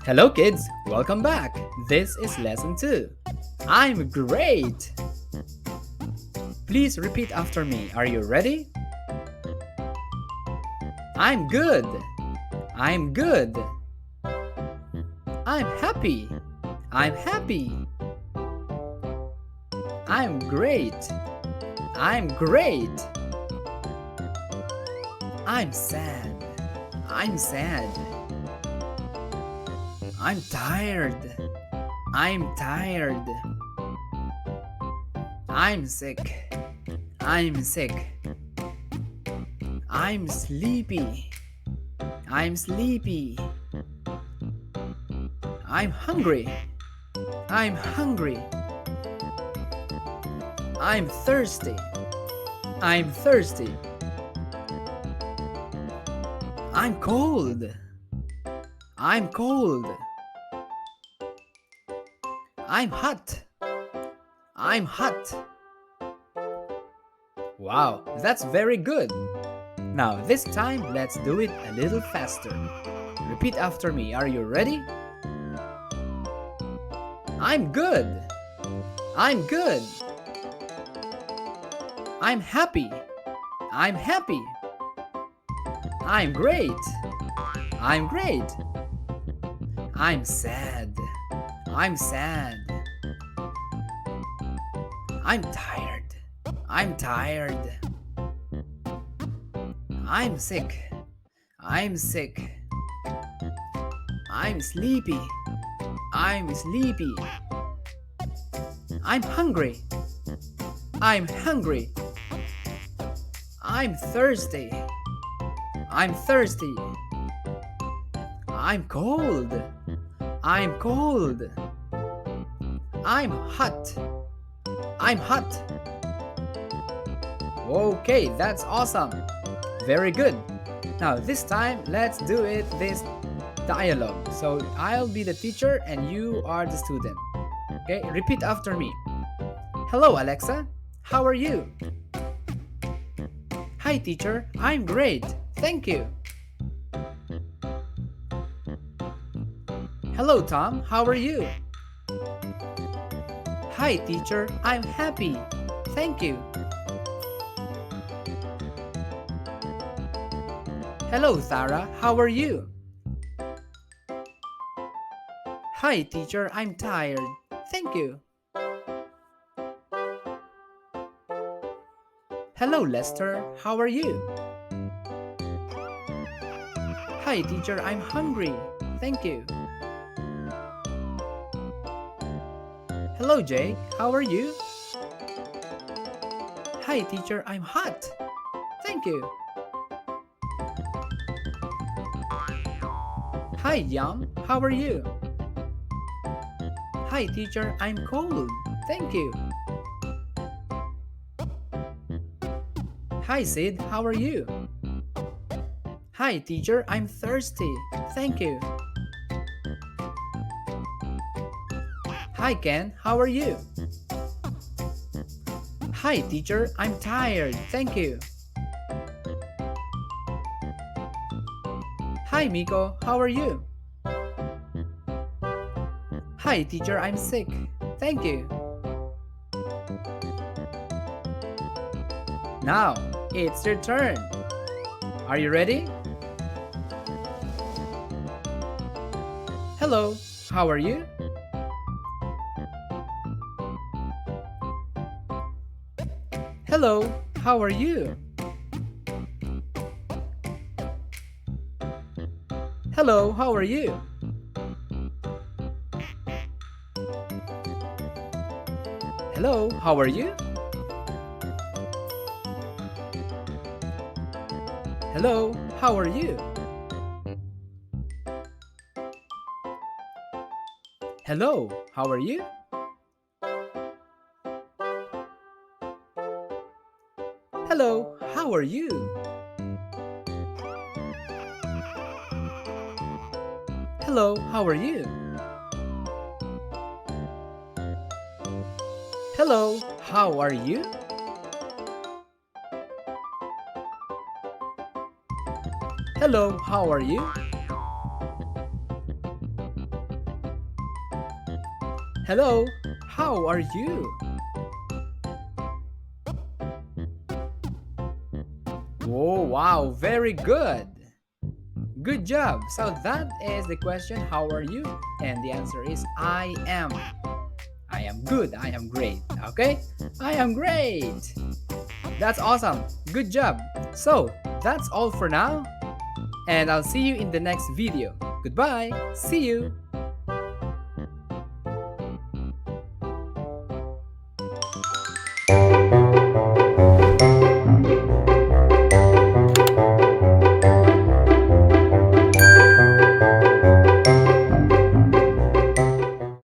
Hello kids, welcome back. This is lesson 2. I'm great. Please repeat after me. Are you ready? I'm good. I'm good. I'm happy. I'm happy. I'm great. I'm great. I'm sad. I'm sad. I'm tired. I'm tired. I'm sick. I'm sick. I'm sleepy. I'm sleepy. I'm hungry. I'm hungry. I'm thirsty. I'm thirsty. I'm cold. I'm cold. I'm hot. I'm hot. Wow, that's very good. Now this time let's do it a little faster. Repeat after me. Are you ready? I'm good. I'm good. I'm happy. I'm happy. I'm great. I'm great. I'm sad. I'm sad. I'm tired. I'm tired. I'm sick. I'm sick. I'm sleepy. I'm sleepy. I'm hungry. I'm hungry. I'm thirsty. I'm thirsty. I'm cold. I'm cold. I'm hot. I'm hot. Okay, that's awesome. Very good. Now this time let's do this dialogue. So I'll be the teacher and you are the student. Okay, repeat after me. Hello Alexa, how are you? Hi teacher, I'm great. Thank you. Hello Tom, how are you? Hi teacher, I'm happy. Thank you. Hello Sarah, how are you? Hi teacher, I'm tired. Thank you. Hello Lester, how are you? Hi teacher, I'm hungry. Thank you. Hello Jake, how are you? Hi teacher, I'm hot. Thank you. Hi Yum, how are you? Hi teacher, I'm cold. Thank you. Hi Sid, how are you? Hi teacher, I'm thirsty. Thank you. Hi Ken, how are you? Hi teacher, I'm tired. Thank you. Hi Miko, how are you? Hi teacher, I'm sick. Thank you. Now, it's your turn. Are you ready? Hello, how are you? Hello, how are you? Hello, how are you? Hello, how are you? Hello, how are you? Hello, how are you? Hello, how are you? Hello, how are you? Hello, how are you? Hello, how are you? Hello, how are you? Whoa, wow, very good. Good job. So that is the question, how are you? And the answer is I am. I am good. I am great. Okay? I am great. That's awesome. Good job. So, that's all for now. And I'll see you in the next video. Goodbye. See you.